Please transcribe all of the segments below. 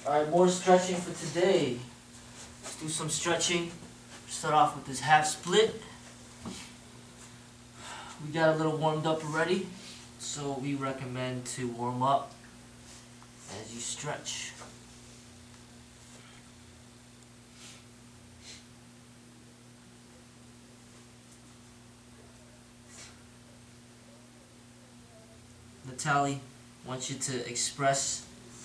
Alright, more stretching for today. Let's do some stretching. Start off with this half split. We got a little warmed up already, so we recommend to warm up as you stretch. Natalie, I want you to express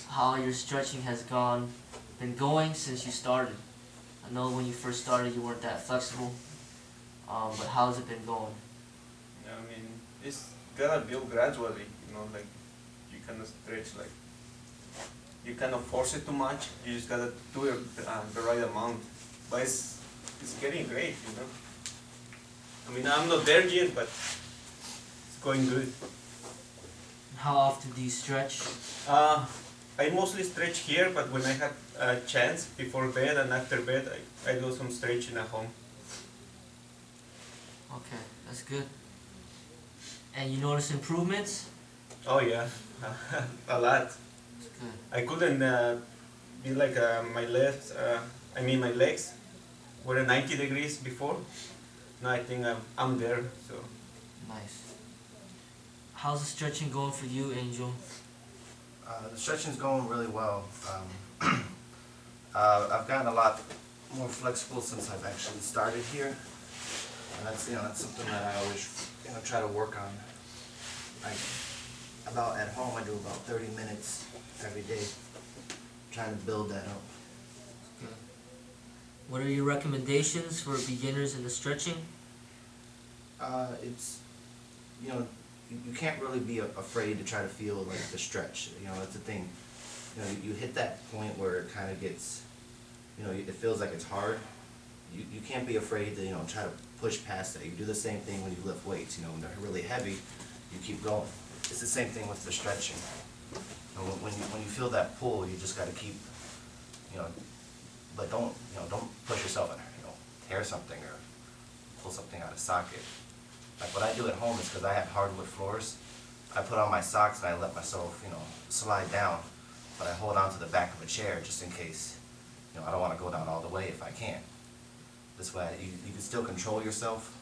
how your stretching has been going since you started. I know when you first started you weren't that flexible, but how's it been going? Yeah, I mean, it's gonna build gradually, like you cannot stretch, like you cannot force it too much, you just gotta do it the right amount. But it's getting great. I mean, I'm not there yet, but it's going good. How often do you stretch? I mostly stretch here, but when I have a chance before bed and after bed, I do some stretching at home. Okay, that's good. And you notice improvements? Oh yeah, a lot. That's good. I couldn't be like my legs were 90 degrees before. Now I think I'm there, so. Nice. How's the stretching going for you, Angel? The stretching's going really well. I've gotten a lot more flexible since I've actually started here, and that's something that I always try to work on. At home I do about 30 minutes every day, trying to build that up. Good. What are your recommendations for beginners in the stretching? It's you can't really be afraid to try to feel like the stretch. That's the thing. You hit that point where it kind of gets, it feels like it's hard. You can't be afraid to try to push past that. You do the same thing when you lift weights. When they're really heavy, you keep going. It's the same thing with the stretching. When you feel that pull, you just got to keep, but don't push yourself and tear something or pull something out of socket. Like what I do at home is because I have hardwood floors, I put on my socks and I let myself, slide down, but I hold on to the back of a chair just in case, I don't want to go down all the way if I can. This way you can still control yourself,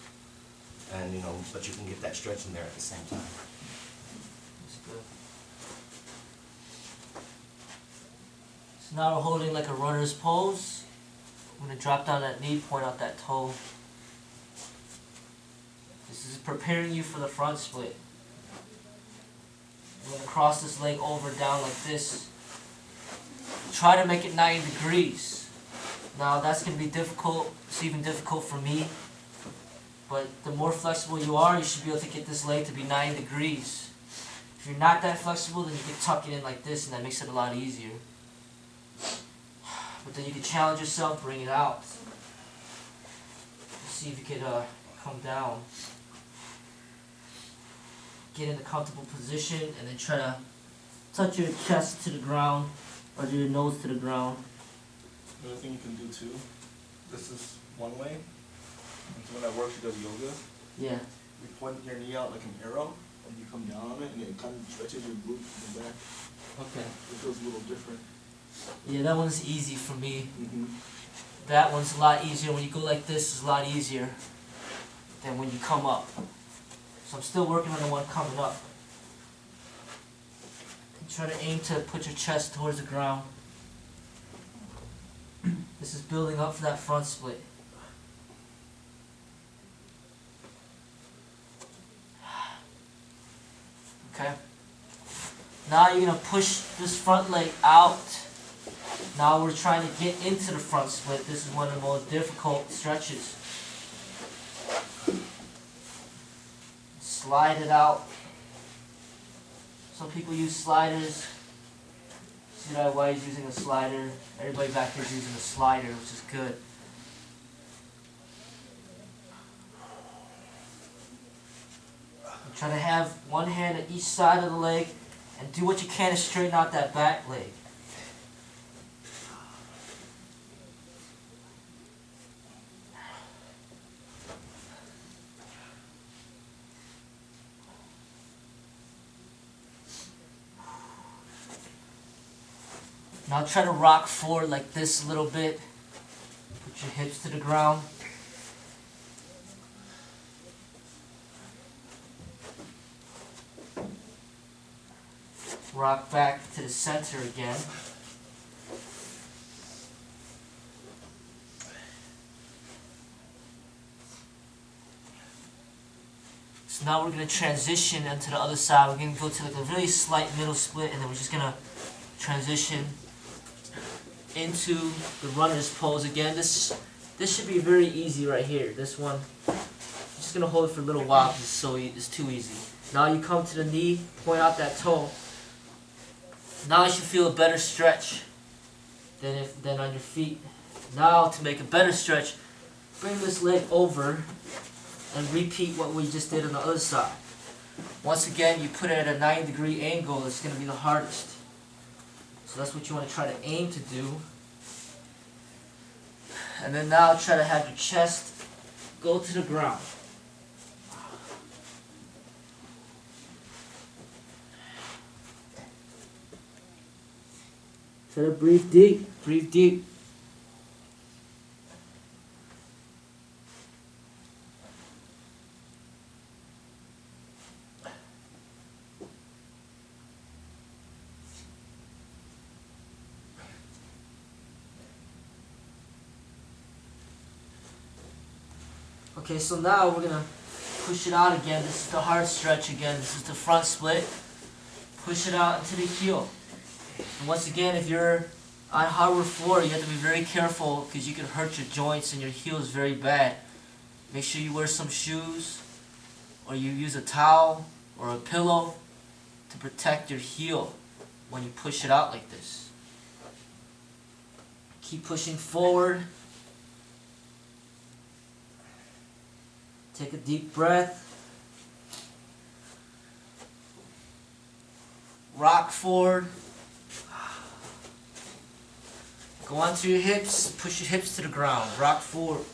and but you can get that stretch in there at the same time. That's good. So now we're holding like a runner's pose. I'm going to drop down that knee, point out that toe. This is preparing you for the front split. I'm going to cross this leg over, down like this. Try to make it 90 degrees. Now that's going to be difficult. It's even difficult for me. But the more flexible you are, you should be able to get this leg to be 90 degrees. If you're not that flexible, then you can tuck it in like this, and that makes it a lot easier. But then you can challenge yourself, bring it out. See if you could come down. Get in a comfortable position, and then try to touch your chest to the ground, or your nose to the ground. Another thing you can do too, this is one way. So when I work, she does yoga. Yeah. You point your knee out like an arrow, and you come down on it, and it kind of stretches your glute in the back. Okay. It feels a little different. Yeah, that one's easy for me. Mm-hmm. That one's a lot easier. When you go like this, it's a lot easier than when you come up. So I'm still working on the one coming up. And try to aim to put your chest towards the ground. This is building up for that front split. Okay. Now you're going to push this front leg out. Now we're trying to get into the front split. This is one of the most difficult stretches. Slide it out. Some people use sliders. See that why he's using a slider? Everybody back there is using a slider, which is good. Try to have one hand at each side of the leg and do what you can to straighten out that back leg. Now try to rock forward like this a little bit. Put your hips to the ground. Rock back to the center again. So now we're going to transition into the other side. We're going to go to like a really slight middle split, and then we're just going to transition into the runner's pose again. This should be very easy right here. This one, I'm just going to hold it for a little while because it's too easy. Now you come to the knee, point out that toe. Now you should feel a better stretch than on your feet. Now to make a better stretch, bring this leg over and repeat what we just did on the other side. Once again, you put it at a 90-degree angle. It's going to be the hardest. So that's what you want to try to aim to do. And then now try to have your chest go to the ground. Try to breathe deep. Breathe deep. Okay, so now we're going to push it out again. This is the hard stretch again. This is the front split. Push it out into the heel. And once again, if you're on hardwood floor, you have to be very careful because you can hurt your joints and your heels very bad. Make sure you wear some shoes, or you use a towel or a pillow to protect your heel when you push it out like this. Keep pushing forward. Take a deep breath. Rock forward. Go onto your hips. Push your hips to the ground. Rock forward.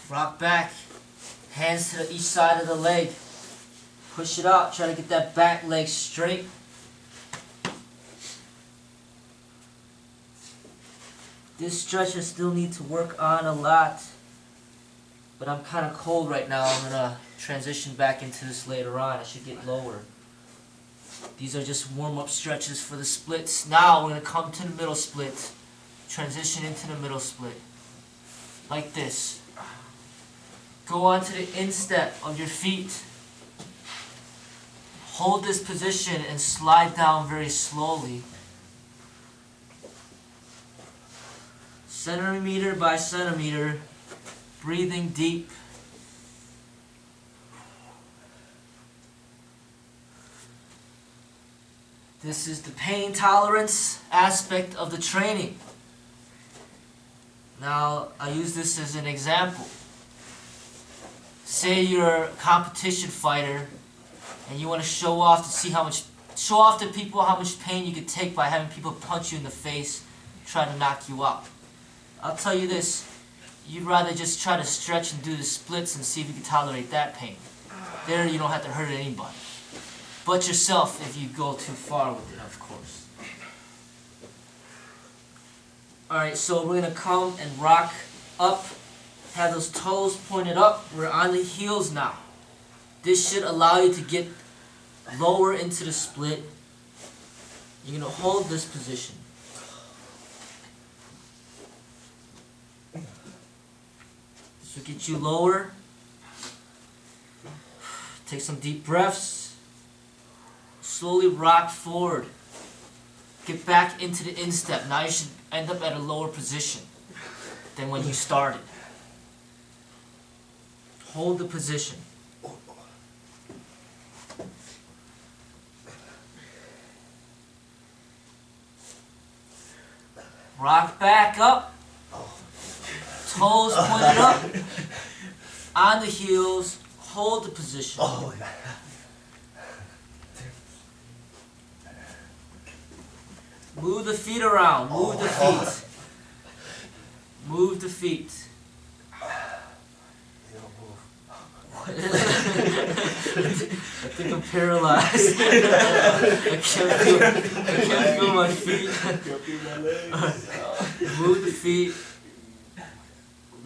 Rock back. Hands to each side of the leg. Push it out. Try to get that back leg straight. This stretch I still need to work on a lot, but I'm kind of cold right now. I'm going to transition back into this later on. I should get lower. These are just warm-up stretches for the splits. Now we're going to come to the middle split. Transition into the middle split. Like this. Go onto the instep of your feet. Hold this position and slide down very slowly. Centimeter by centimeter, breathing deep. This is the pain tolerance aspect of the training. Now, I use this as an example. Say you're a competition fighter and you want to show off to people how much pain you could take by having people punch you in the face, try to knock you out. I'll tell you this, you'd rather just try to stretch and do the splits and see if you can tolerate that pain. There you don't have to hurt anybody. But yourself if you go too far with it, of course. Alright, so we're going to come and rock up, have those toes pointed up. We're on the heels now. This should allow you to get lower into the split. You're going to hold this position. So get you lower. Take some deep breaths. Slowly rock forward. Get back into the instep. Now you should end up at a lower position than when you started. Hold the position. Rock back up. Toes pointed up, on the heels, hold the position. Move the feet around, move the feet. Move the feet. I think I'm paralyzed. I can't feel my feet. Move the feet.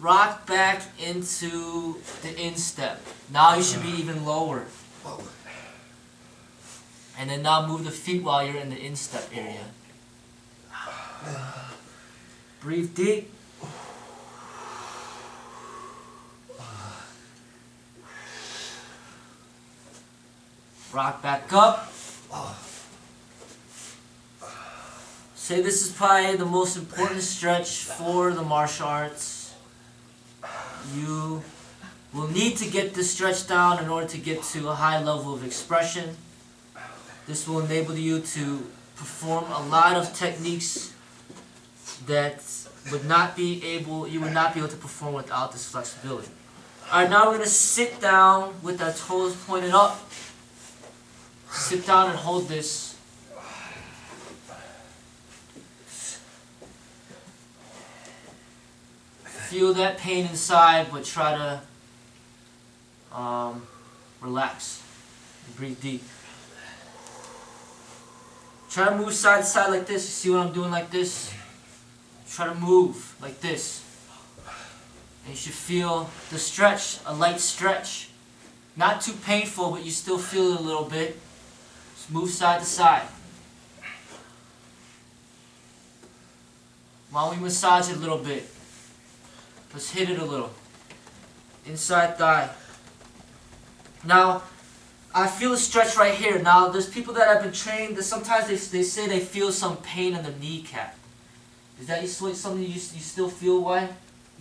Rock back into the instep. Now you should be even lower. And then now move the feet while you're in the instep area. Breathe deep. Rock back up. Say this is probably the most important stretch for the martial arts. You will need to get this stretch down in order to get to a high level of expression. This will enable you to perform a lot of techniques that you would not be able to perform without this flexibility. Alright, now we're going to sit down with our toes pointed up. Sit down and hold this. Feel that pain inside, but try to relax. Breathe deep. Try to move side to side like this. You see what I'm doing like this? Try to move like this. And you should feel the stretch, a light stretch. Not too painful, but you still feel it a little bit. Just move side to side. While we massage it a little bit. Let's hit it a little. Inside thigh. Now, I feel a stretch right here. Now, there's people that have been trained that sometimes they say they feel some pain in the kneecap. Is that something you still feel, why?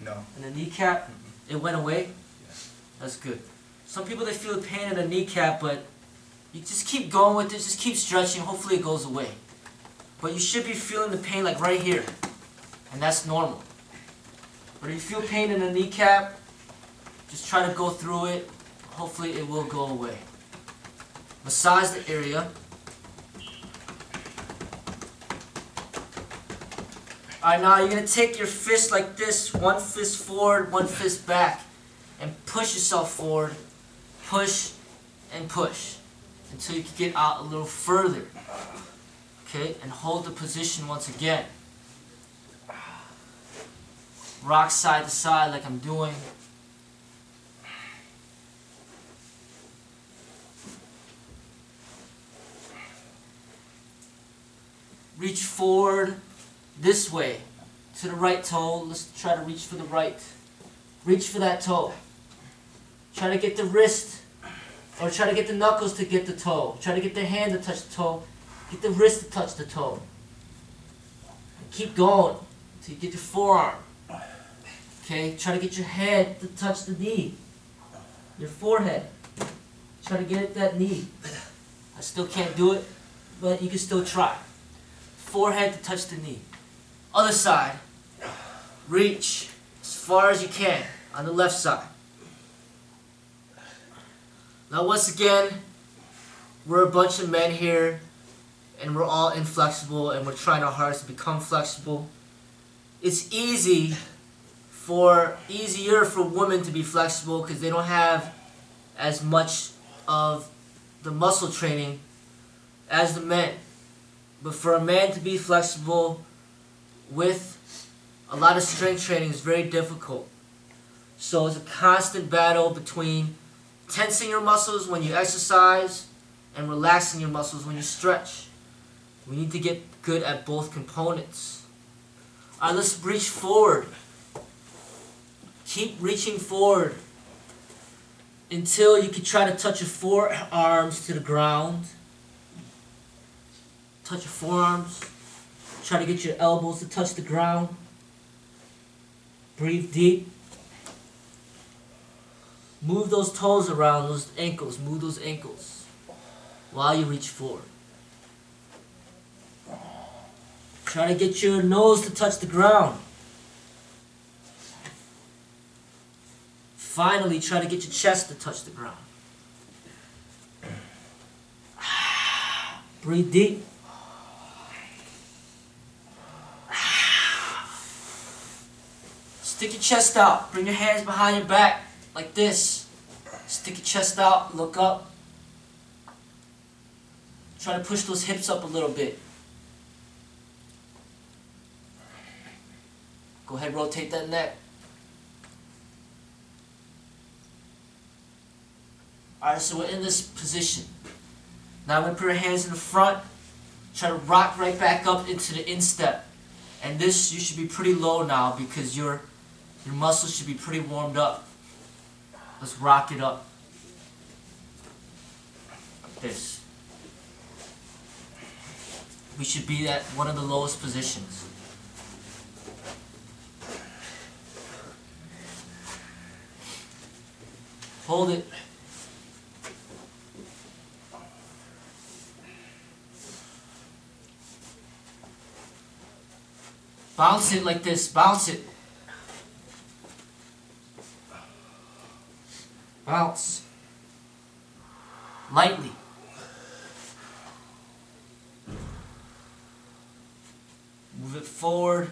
No. In the kneecap? Mm-mm. It went away? Yeah. That's good. Some people, they feel the pain in the kneecap, but you just keep going with it, just keep stretching, hopefully it goes away. But you should be feeling the pain like right here. And that's normal. But if you feel pain in the kneecap, just try to go through it. Hopefully it will go away. Massage the area. Alright, now you're going to take your fist like this, one fist forward, one fist back, and push yourself forward, push and push, until you can get out a little further. Okay, and hold the position once again. Rock side to side like I'm doing. Reach forward this way to the right toe. Let's try to reach for the right. Reach for that toe. Try to get the wrist, or try to get the knuckles to get the toe. Try to get the hand to touch the toe. Get the wrist to touch the toe. And keep going until you get your forearm. Okay, try to get your head to touch the knee. Your forehead. Try to get at that knee. I still can't do it, but you can still try. Forehead to touch the knee. Other side. Reach as far as you can on the left side. Now once again, we're a bunch of men here, and we're all inflexible, and we're trying our hardest to become flexible. It's easier for women to be flexible because they don't have as much of the muscle training as the men. But for a man to be flexible with a lot of strength training is very difficult. So it's a constant battle between tensing your muscles when you exercise and relaxing your muscles when you stretch. We need to get good at both components. Alright, let's reach forward. Keep reaching forward until you can try to touch your forearms to the ground. Touch your forearms. Try to get your elbows to touch the ground. Breathe deep. Move those toes around, those ankles. Move those ankles while you reach forward. Try to get your nose to touch the ground. Finally, try to get your chest to touch the ground. Breathe deep. Stick your chest out. Bring your hands behind your back like this. Stick your chest out, look up. Try to push those hips up a little bit. Go ahead, rotate that neck. Alright, so we're in this position. Now I'm going to put our hands in the front. Try to rock right back up into the instep. And this, you should be pretty low now because your muscles should be pretty warmed up. Let's rock it up. Like this. We should be at one of the lowest positions. Hold it. Bounce it like this. Bounce it. Bounce. Lightly. Move it forward.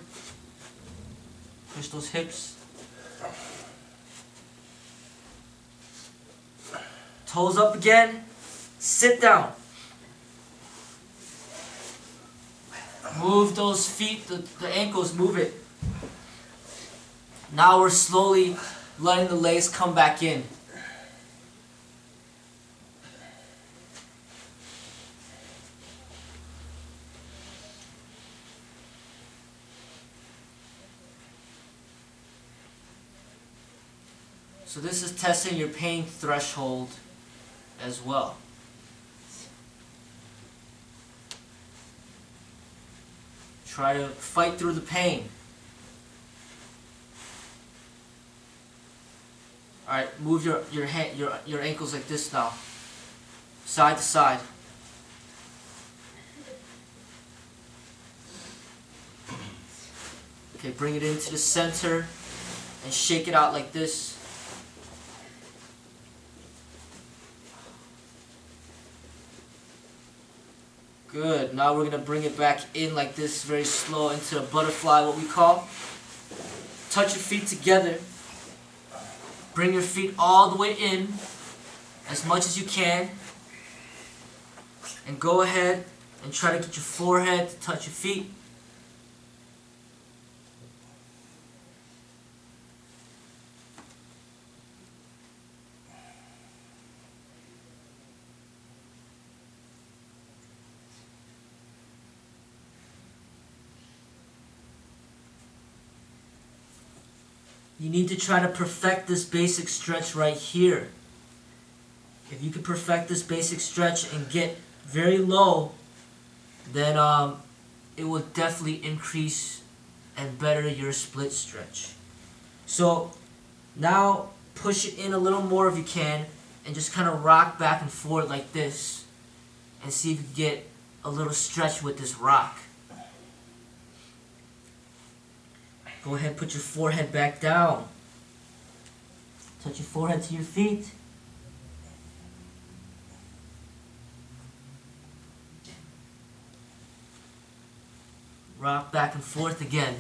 Push those hips. Toes up again. Sit down. Move those feet, the ankles, move it. Now we're slowly letting the legs come back in. So this is testing your pain threshold as well. Try to fight through the pain. Alright, move your ankles like this now. Side to side. Okay, bring it into the center and shake it out like this. Good. Now we're going to bring it back in like this, very slow, into a butterfly, what we call. Touch your feet together. Bring your feet all the way in, as much as you can. And go ahead and try to get your forehead to touch your feet. You need to try to perfect this basic stretch right here. If you can perfect this basic stretch and get very low, then it will definitely increase and better your split stretch. So now push it in a little more if you can and just kind of rock back and forth like this and see if you can get a little stretch with this rock. Go ahead, put your forehead back down. Touch your forehead to your feet. Rock back and forth again.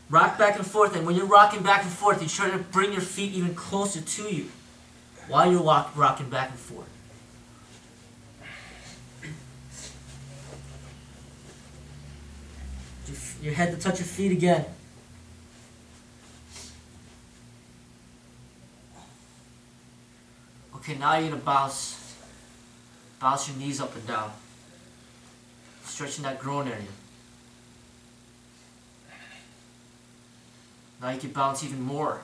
Rock back and forth, and when you're rocking back and forth, you try to bring your feet even closer to you while you're rocking back and forth. Your head to touch your feet again. Okay, now you're going to bounce your knees up and down. Stretching that groin area. Now you can bounce even more.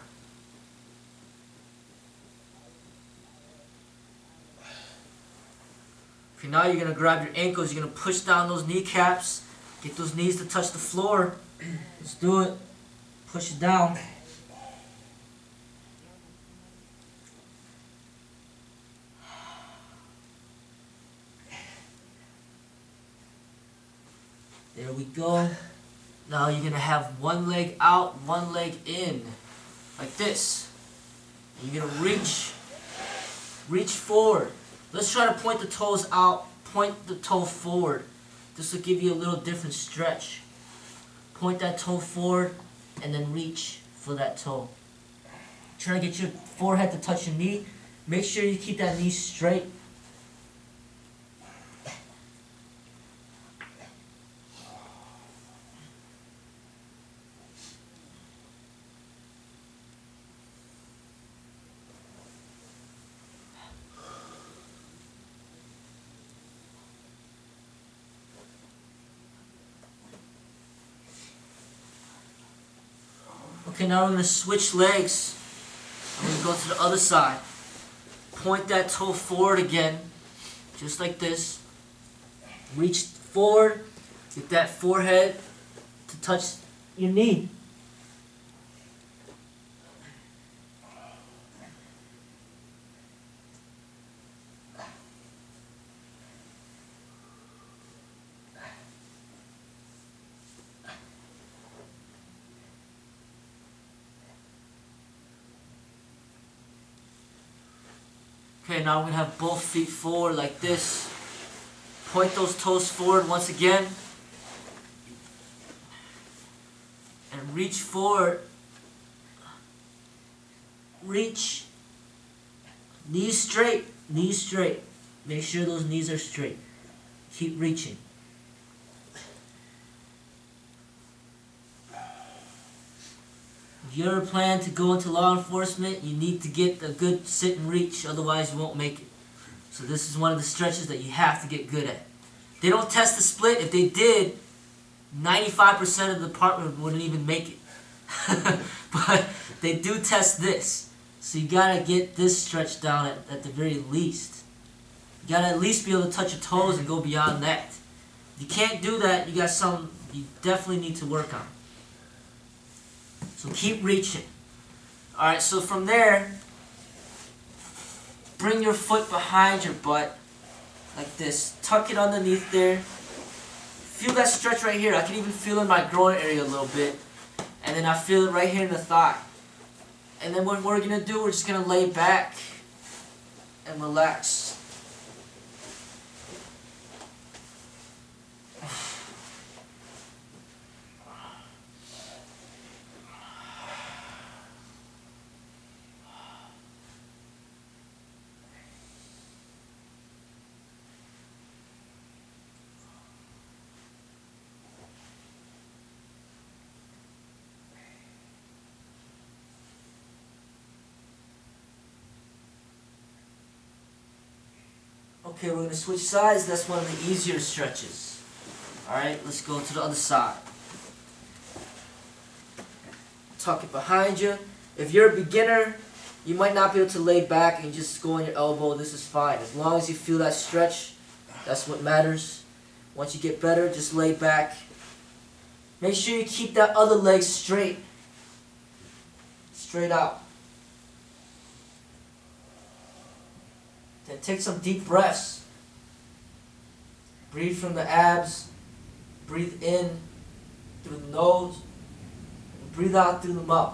Okay, now you're going to grab your ankles, you're going to push down those kneecaps. Get those knees to touch the floor. Let's do it. Push it down. There we go. Now you're going to have one leg out, one leg in. Like this. And you're going to reach forward. Let's try to point the toes out, point the toe forward. This will give you a little different stretch. Point that toe forward and then reach for that toe. Try to get your forehead to touch your knee Make sure you keep that knee straight. Okay, now we're going to switch legs. I'm going to go to the other side. Point that toe forward again, just like this. Reach forward, get that forehead to touch your knee. Okay, now we're going to have both feet forward like this. Point those toes forward once again. And reach forward. Reach. Knees straight. Knees straight. Make sure those knees are straight. Keep reaching. If you ever plan to go into law enforcement, you need to get a good sit and reach, otherwise you won't make it. So this is one of the stretches that you have to get good at. They don't test the split. If they did, 95% of the department wouldn't even make it. But they do test this. So you gotta get this stretch down at the very least. You gotta at least be able to touch your toes and go beyond that. If you can't do that, you got something you definitely need to work on. So keep reaching. Alright, so from there, bring your foot behind your butt, like this. Tuck it underneath there. Feel that stretch right here. I can even feel it in my groin area a little bit. And then I feel it right here in the thigh. And then what we're going to do, we're just going to lay back and relax. Okay, we're going to switch sides. That's one of the easier stretches. Alright, let's go to the other side. Tuck it behind you. If you're a beginner, you might not be able to lay back and just go on your elbow. This is fine. As long as you feel that stretch, that's what matters. Once you get better, just lay back. Make sure you keep that other leg straight. Straight out. Then take some deep breaths. Breathe from the abs. Breathe in through the nose. And breathe out through the mouth.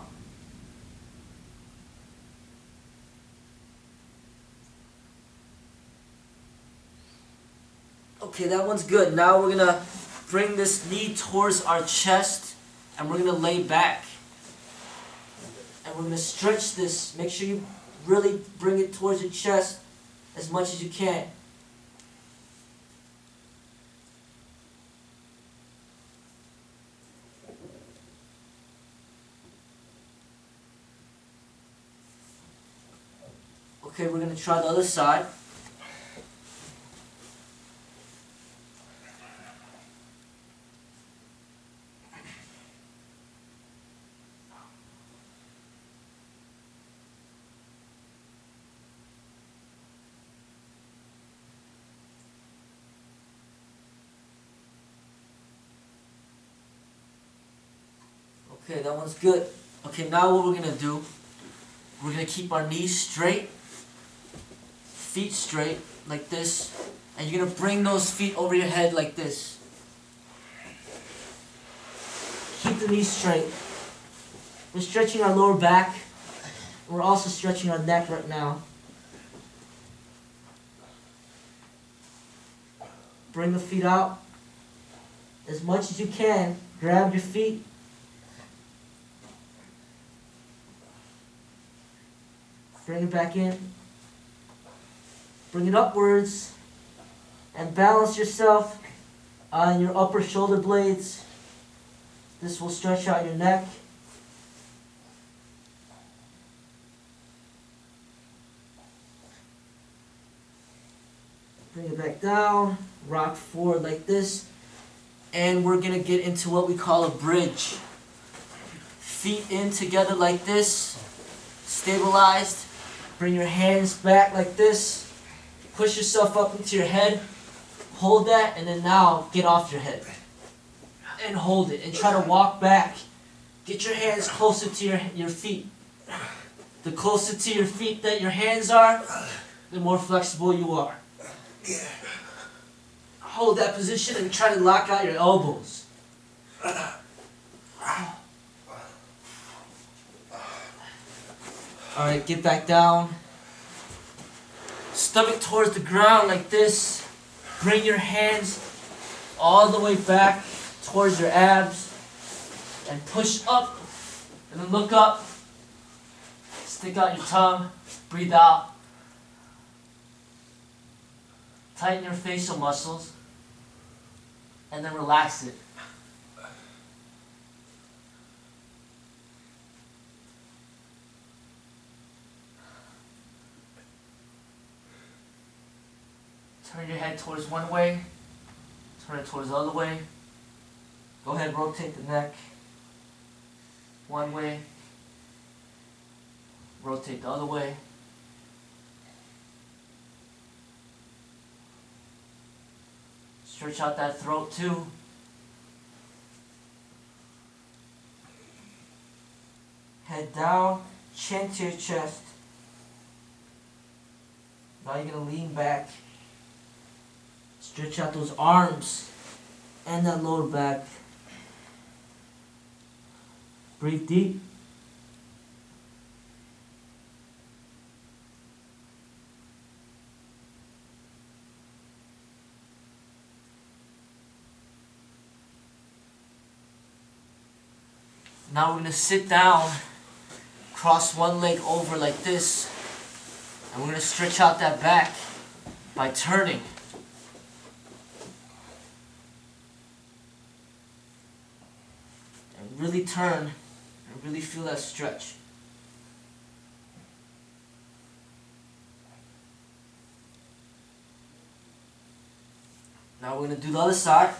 Okay, that one's good. Now we're going to bring this knee towards our chest and we're going to lay back. And we're going to stretch this. Make sure you really bring it towards your chest as much as you can. Okay, we're going to try the other side. Okay, that one's good. Okay, now what we're going to do, we're going to keep our knees straight, feet straight, like this, and you're going to bring those feet over your head like this. Keep the knees straight. We're stretching our lower back. We're also stretching our neck right now. Bring the feet out as much as you can. Grab your feet. Bring it back in. Bring it upwards and balance yourself on your upper shoulder blades. This will stretch out your neck. Bring it back down, rock forward like this, and we're gonna get into what we call a bridge. Feet in together like this, stabilized. Bring your hands back like this. Push yourself up into your head. Hold that, and then now get off your head. And hold it, and try to walk back. Get your hands closer to your feet. The closer to your feet that your hands are, the more flexible you are. Hold that position and try to lock out your elbows. Alright, get back down. Stomach towards the ground like this. Bring your hands all the way back towards your abs. And push up. And then look up. Stick out your tongue. Breathe out. Tighten your facial muscles. And then relax it. Turn your head towards one way. Turn it towards the other way. Go ahead and rotate the neck. One way. Rotate the other way. Stretch out that throat too. Head down, chin to your chest. Now you're going to lean back. Stretch out those arms and that lower back. Breathe deep. Now we're going to sit down, cross one leg over like this, and we're going to stretch out that back by turning. And really turn and really feel that stretch. Now we're going to do the other side.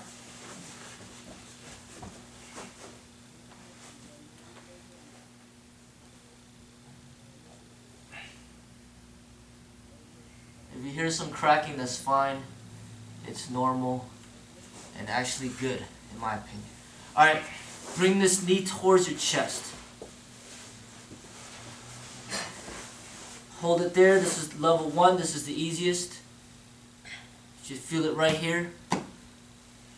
If you hear some cracking, that's fine. It's normal and actually good, in my opinion. Alright, bring this knee towards your chest. Hold it there. This is level 1. This is the easiest. You should feel it right here.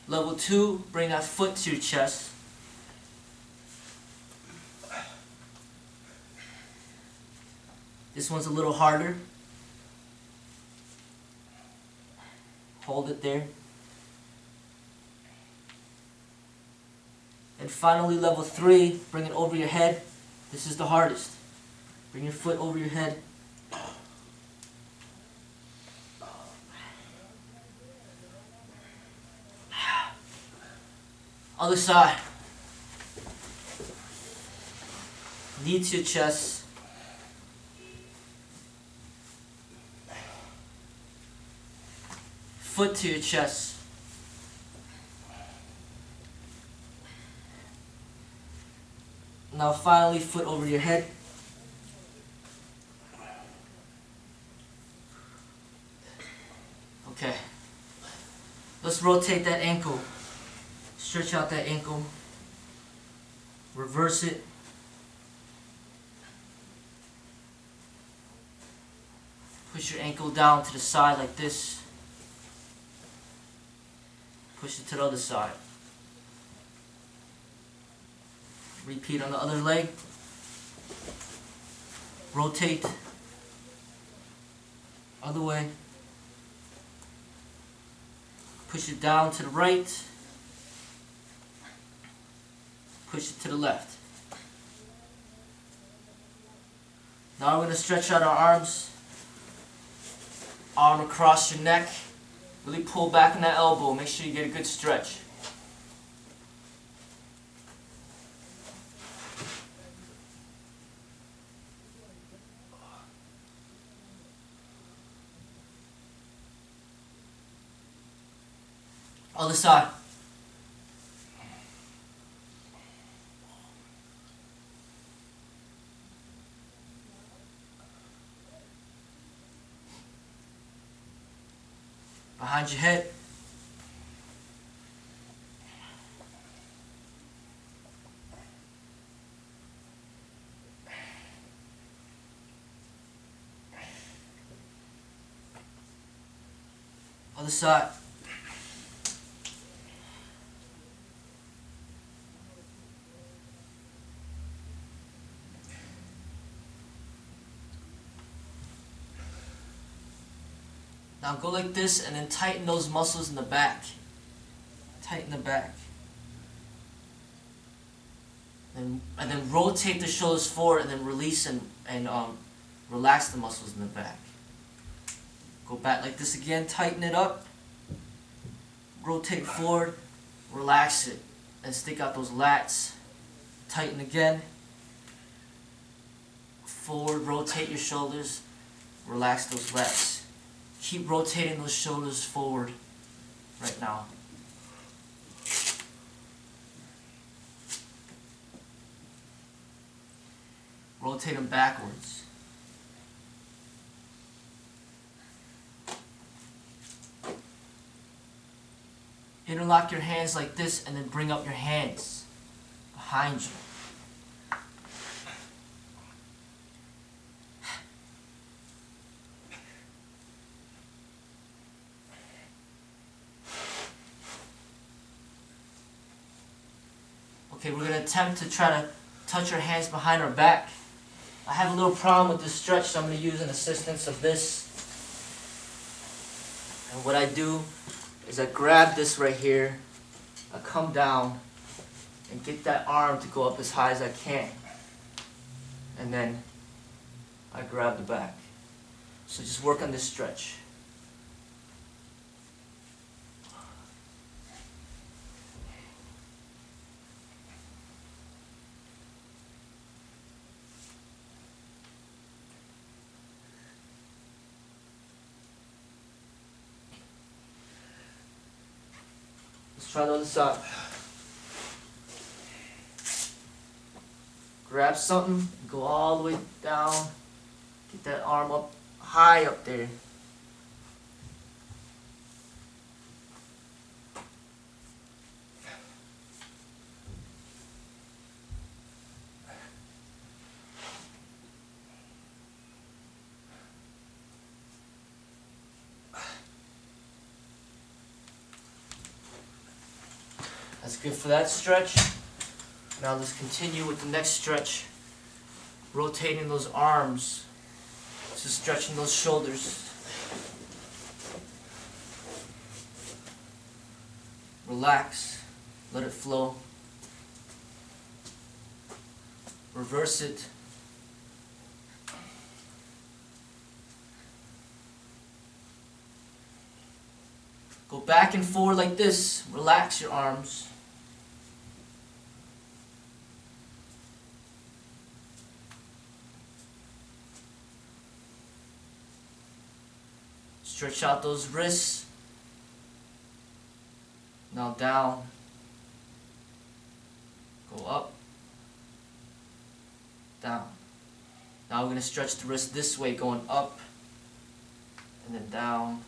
Level 2, bring that foot to your chest. This one's a little harder. Hold it there. And finally, level 3, bring it over your head. This is the hardest. Bring your foot over your head. Other side. Knee to your chest. Foot to your chest. Now finally, foot over your head. Okay. Let's rotate that ankle. Stretch out that ankle. Reverse it. Push your ankle down to the side like this. Push it to the other side. Repeat on the other leg. Rotate. Other way. Push it down to the right. Push it to the left. Now we're going to stretch out our arms. Arm across your neck. Really pull back on that elbow. Make sure you get a good stretch. Other side. Behind your head. Other side. Now go like this and then tighten those muscles in the back. Tighten the back. And then rotate the shoulders forward and then release and relax the muscles in the back. Go back like this again, tighten it up. Rotate forward, relax it. And stick out those lats. Tighten again. Forward, rotate your shoulders. Relax those lats. Keep rotating those shoulders forward right now. Rotate them backwards. Interlock your hands like this and then bring up your hands behind you. Okay, we're going to attempt to try to touch our hands behind our back. I have a little problem with this stretch, so I'm going to use an assistance of this. And what I do is I grab this right here, I come down, and get that arm to go up as high as I can. And then I grab the back. So just work on this stretch. Let's try the other side. Grab something, go all the way down, get that arm up, high up there. That's good for that stretch. Now let's continue with the next stretch. Rotating those arms. Just stretching those shoulders. Relax. Let it flow. Reverse it. Go back and forward like this. Relax your arms. Stretch out those wrists. Now down. Go up. Down. Now we're going to stretch the wrist this way, going up. And then down.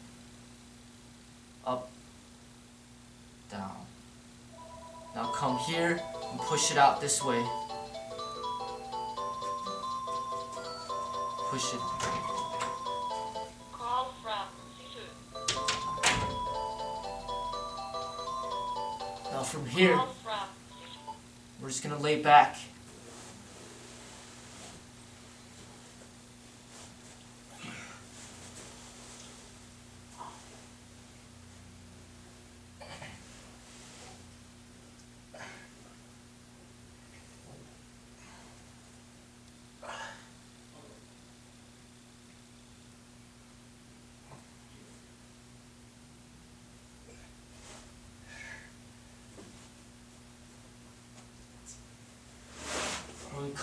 Up. Down. Now come here and push it out this way. Push it. Now from here, we're just going to lay back.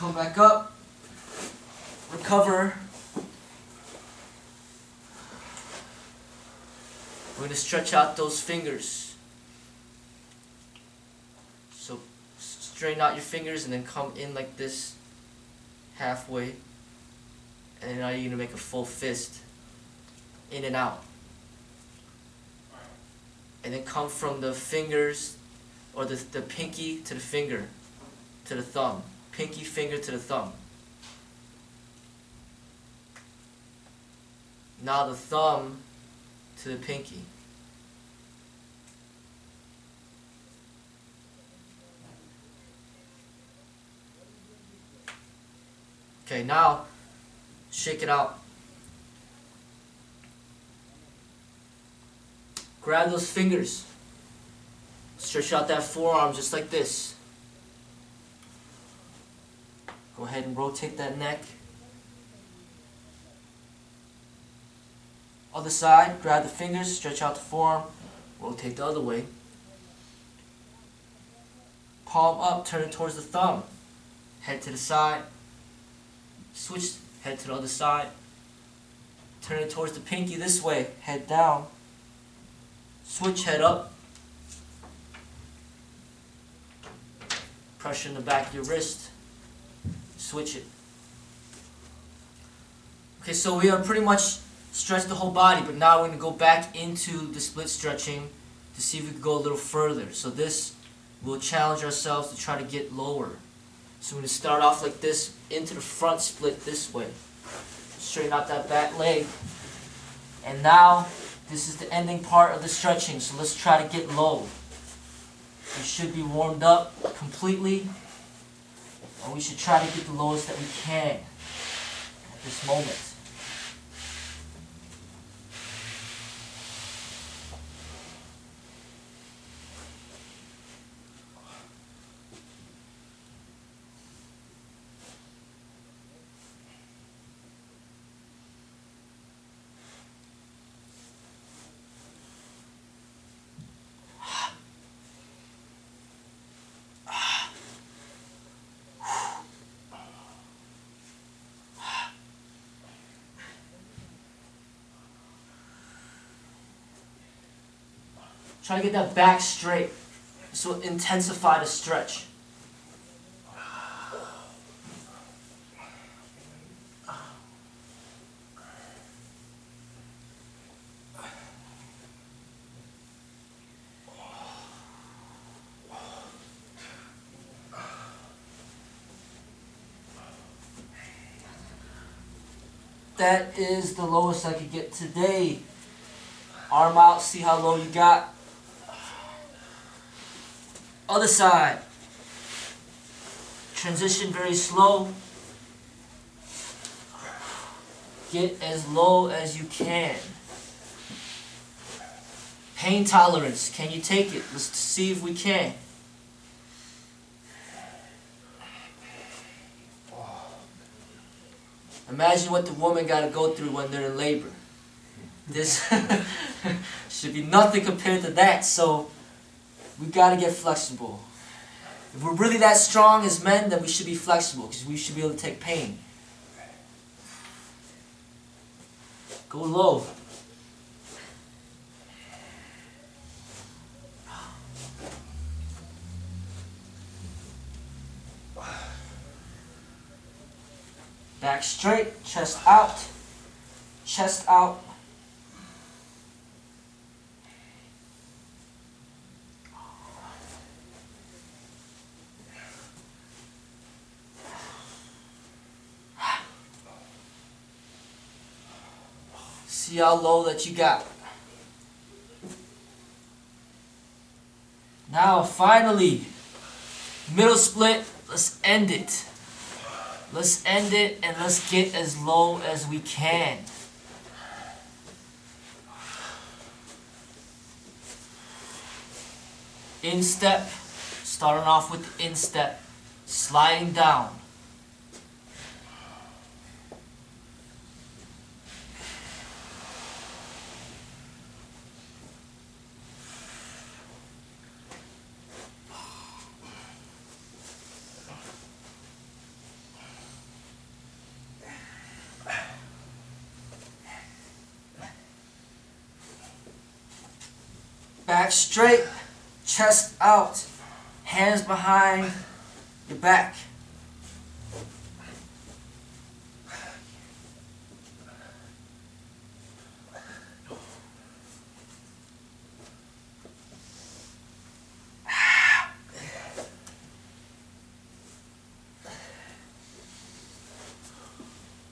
come back up, recover. We're going to stretch out those fingers. So straighten out your fingers and then come in like this halfway. And now you're going to make a full fist. In and out. And then come from the fingers, or the pinky to the finger, to the thumb. Pinky finger to the thumb. Now the thumb to the pinky. Okay, now shake it out. Grab those fingers. Stretch out that forearm just like this. Go ahead and rotate that neck. Other side, grab the fingers, stretch out the forearm, rotate the other way. Palm up, turn it towards the thumb. Head to the side. Switch, head to the other side. Turn it towards the pinky this way, head down. Switch, head up. Pressure in the back of your wrist. Switch it. Okay, so we are pretty much stretched the whole body, but now we're going to go back into the split stretching to see if we can go a little further. So this will challenge ourselves to try to get lower. So we're going to start off like this, into the front split this way. Straighten out that back leg. And now, this is the ending part of the stretching, so let's try to get low. We should be warmed up completely, and we should try to get the lowest that we can at this moment. Try to get that back straight. This will intensify the stretch. That is the lowest I could get today. Arm out, see how low you got. Other side. Transition very slow. Get as low as you can. Pain tolerance. Can you take it? Let's see if we can. Imagine what the woman got to go through when they're in labor. This should be nothing compared to that, so we got to get flexible. If we're really that strong as men, then we should be flexible, because we should be able to take pain. Go low. Back straight, chest out, chest out. See how low that you got. Now finally, middle split, let's end it. Let's end it and let's get as low as we can. Instep, starting off with the instep, sliding down. Back straight, chest out, hands behind your back.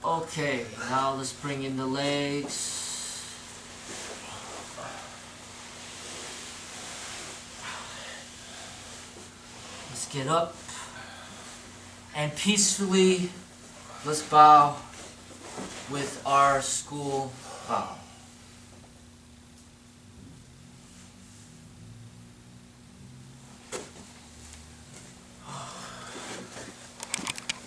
Okay, now let's bring in the legs. Let's get up and peacefully let's bow with our school bow.